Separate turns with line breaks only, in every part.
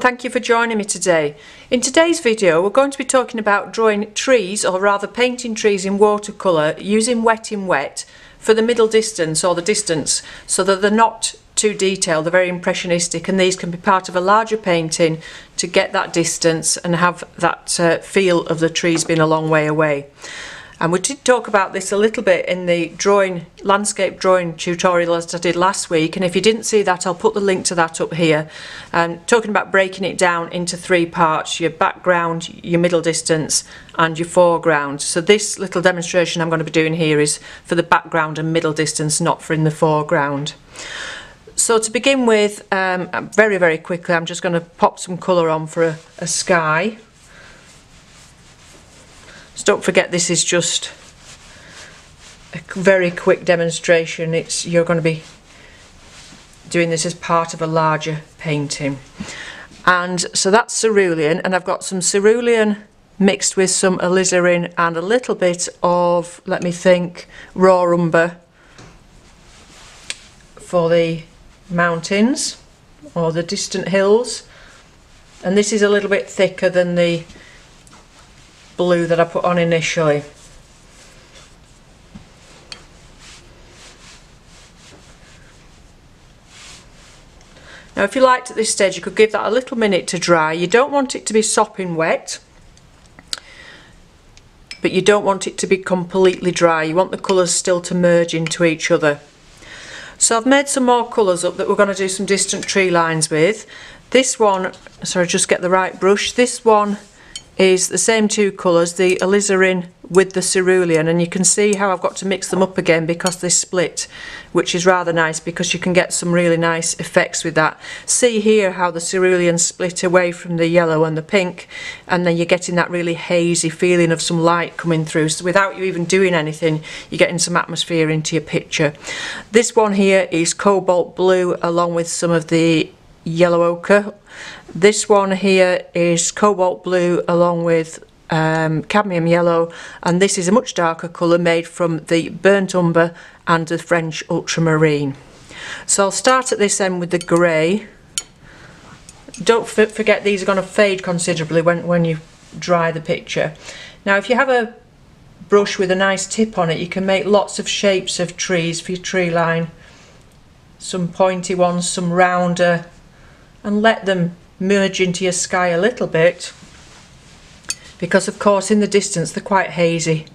thank you for joining me today. In today's video we're going to be talking about drawing trees, or rather painting trees in watercolour using wet in wet for the middle distance or the distance, so that they're not too detailed, they're very impressionistic, and these can be part of a larger painting to get that distance and have that feel of the trees being a long way away. And we did talk about this a little bit in the landscape drawing tutorial that I did last week, and if you didn't see that, I'll put the link to that up here. Talking about breaking it down into three parts: your background, your middle distance and your foreground. So this little demonstration I'm going to be doing here is for the background and middle distance, not for in the foreground. So to begin with, very quickly, I'm just going to pop some colour on for a sky. So don't forget, this is just a very quick demonstration. You're going to be doing this as part of a larger painting. And so that's cerulean, and I've got some cerulean mixed with some alizarin and a little bit of, let me think, raw umber for the mountains or the distant hills. And this is a little bit thicker than the blue that I put on initially. Now if you liked at this stage, you could give that a little minute to dry. You don't want it to be sopping wet, but you don't want it to be completely dry. You want the colours still to merge into each other. So I've made some more colours up that we're going to do some distant tree lines with. This one, sorry, just get the right brush. This one is the same two colours, the alizarin with the cerulean, and you can see how I've got to mix them up again because they split, which is rather nice because you can get some really nice effects with that. See here how the cerulean split away from the yellow and the pink, and then you're getting that really hazy feeling of some light coming through. So without you even doing anything, you're getting some atmosphere into your picture. This one here is cobalt blue along with some of the yellow ochre. This one here is cobalt blue along with cadmium yellow, and this is a much darker colour made from the burnt umber and the French ultramarine. So I'll start at this end with the grey. Don't forget, these are going to fade considerably when you dry the picture. Now if you have a brush with a nice tip on it, you can make lots of shapes of trees for your tree line. Some pointy ones, some rounder, and let them merge into your sky a little bit, because of course in the distance they're quite hazy.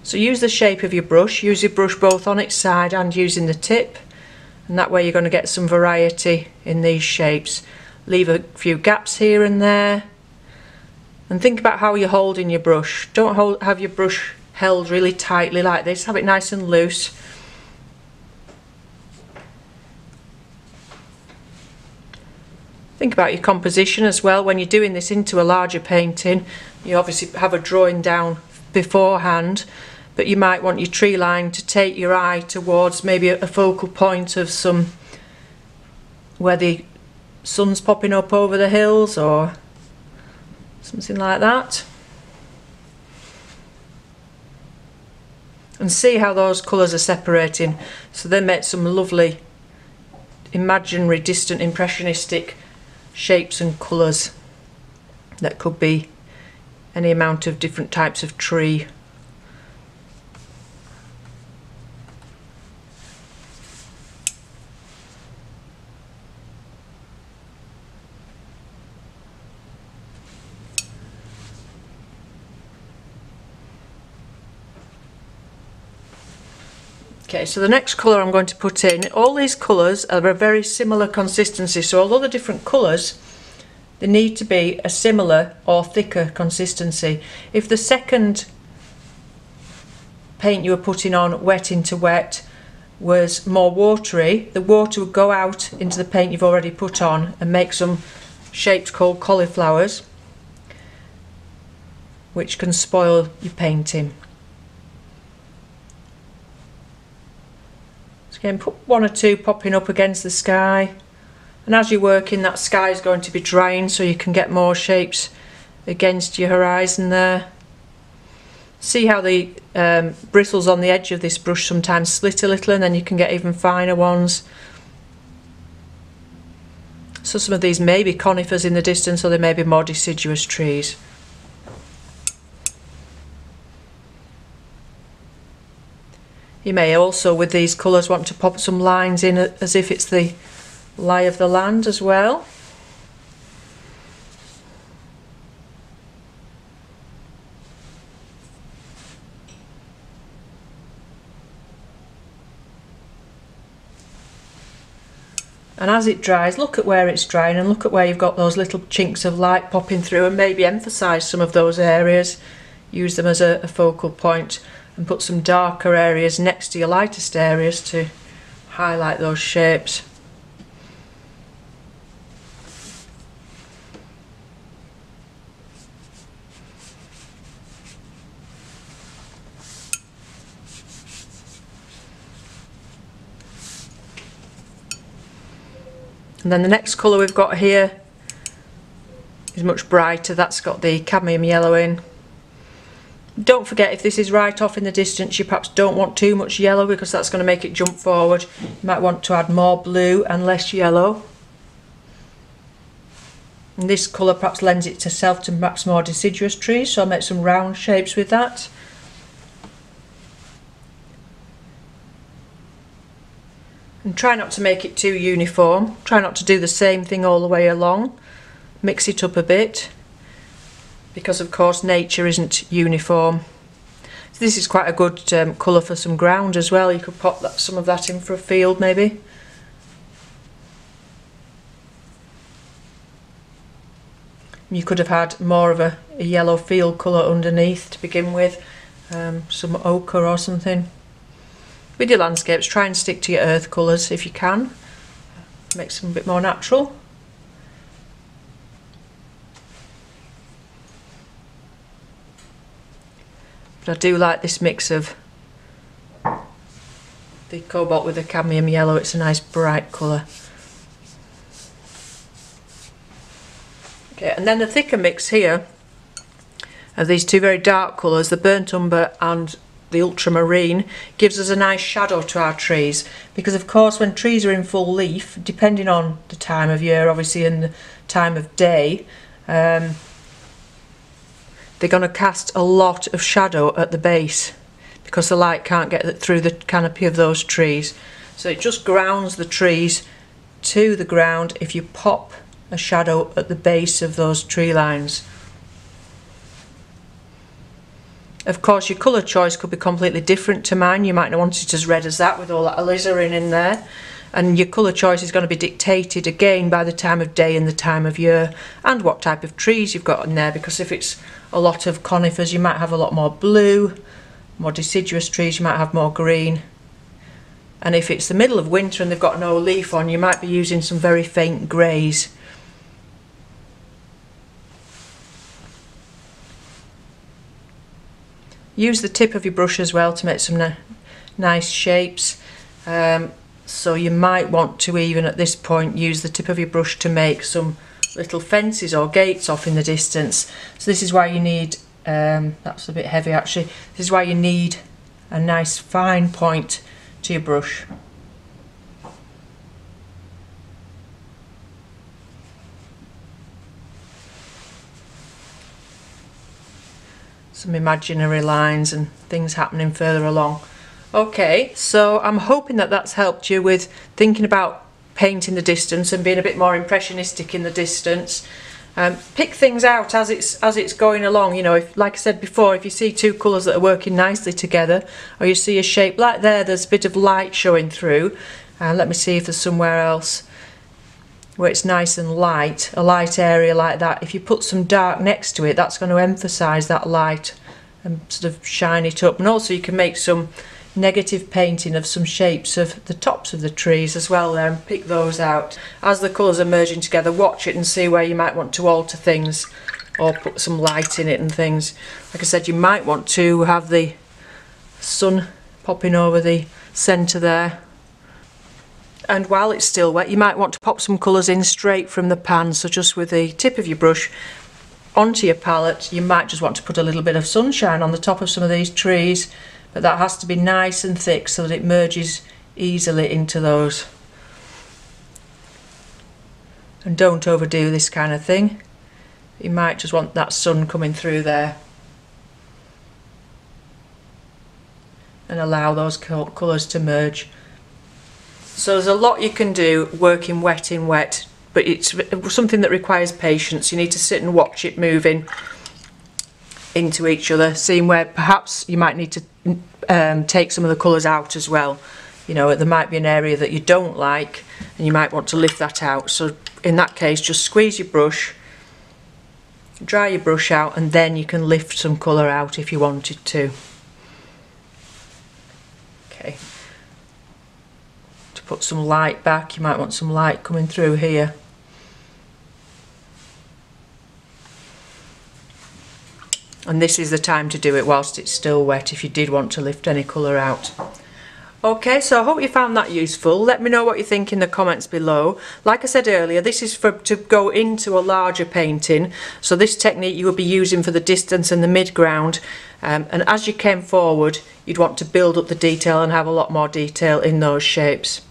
So use the shape of your brush, use your brush both on its side and using the tip, and that way you're going to get some variety in these shapes. Leave a few gaps here and there, and think about how you're holding your brush. Don't have your brush held really tightly like this, have it nice and loose. Think about your composition as well. When you're doing this into a larger painting, you obviously have a drawing down beforehand, but you might want your tree line to take your eye towards maybe a focal point of some, where the sun's popping up over the hills or something like that. And see how those colours are separating. So they make some lovely imaginary, distant, impressionistic shapes and colours that could be any amount of different types of tree. Okay, so the next colour I'm going to put in, all these colours are a very similar consistency, so although they're different colours, they need to be a similar or thicker consistency. If the second paint you were putting on, wet into wet, was more watery, the water would go out into the paint you've already put on and make some shapes called cauliflowers, which can spoil your painting. Again, put one or two popping up against the sky, and as you're working, that sky is going to be drying, so you can get more shapes against your horizon there. See how the bristles on the edge of this brush sometimes split a little, and then you can get even finer ones. So some of these may be conifers in the distance, or they may be more deciduous trees. You may also, with these colours, want to pop some lines in as if it's the lie of the land as well. And as it dries, look at where it's drying and look at where you've got those little chinks of light popping through, and maybe emphasise some of those areas. Use them as a focal point and put some darker areas next to your lightest areas to highlight those shapes. And then the next colour we've got here is much brighter. That's got the cadmium yellow in. Don't forget, if this is right off in the distance, you perhaps don't want too much yellow because that's going to make it jump forward. You might want to add more blue and less yellow. And this colour perhaps lends itself to perhaps more deciduous trees, so I'll make some round shapes with that. And try not to make it too uniform. Try not to do the same thing all the way along. Mix it up a bit, because of course nature isn't uniform. So this is quite a good colour for some ground as well. You could pop some of that in for a field maybe. You could have had more of a yellow field colour underneath to begin with, some ochre or something. With your landscapes, try and stick to your earth colours if you can. Makes them a bit more natural. But I do like this mix of the cobalt with the cadmium yellow. It's a nice bright colour. Okay, and then the thicker mix here of these two very dark colours, the burnt umber and the ultramarine, gives us a nice shadow to our trees, because of course when trees are in full leaf, depending on the time of year obviously and the time of day, they're going to cast a lot of shadow at the base because the light can't get through the canopy of those trees. So it just grounds the trees to the ground if you pop a shadow at the base of those tree lines. Of course, your colour choice could be completely different to mine. You might not want it as red as that with all that alizarin in there. And your colour choice is going to be dictated again by the time of day and the time of year and what type of trees you've got in there, because if it's a lot of conifers you might have a lot more blue, more deciduous trees you might have more green, and if it's the middle of winter and they've got no leaf on, you might be using some very faint greys. Use the tip of your brush as well to make some nice shapes. So you might want to even at this point use the tip of your brush to make some little fences or gates off in the distance. So this is why you need, that's a bit heavy actually, this is why you need a nice fine point to your brush. Some imaginary lines and things happening further along. Okay, so I'm hoping that that's helped you with thinking about painting the distance and being a bit more impressionistic in the distance. Pick things out as it's going along. You know, if, like I said before, if you see two colours that are working nicely together, or you see a shape like there's a bit of light showing through. Let me see if there's somewhere else where it's nice and light, a light area like that. If you put some dark next to it, that's going to emphasise that light and sort of shine it up. And also you can make some negative painting of some shapes of the tops of the trees as well there, and pick those out. As the colours are merging together, watch it and see where you might want to alter things or put some light in it and things. Like I said, you might want to have the sun popping over the centre there. And while it's still wet, you might want to pop some colours in straight from the pan. So just with the tip of your brush onto your palette, you might just want to put a little bit of sunshine on the top of some of these trees, but that has to be nice and thick so that it merges easily into those. And don't overdo this kind of thing. You might just want that sun coming through there. And allow those colours to merge. So there's a lot you can do working wet in wet, but it's something that requires patience. You need to sit and watch it moving into each other, seeing where perhaps you might need to take some of the colours out as well. You know, there might be an area that you don't like and you might want to lift that out. So in that case, just squeeze your brush, dry your brush out, and then you can lift some colour out if you wanted to. Okay. To put some light back, you might want some light coming through here. And this is the time to do it whilst it's still wet if you did want to lift any colour out. Okay, so I hope you found that useful. Let me know what you think in the comments below. Like I said earlier, this is to go into a larger painting. So this technique you will be using for the distance and the midground. And as you came forward, you'd want to build up the detail and have a lot more detail in those shapes.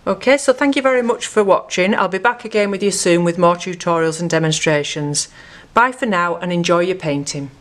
Okay, so thank you very much for watching. I'll be back again with you soon with more tutorials and demonstrations. Bye for now and enjoy your painting.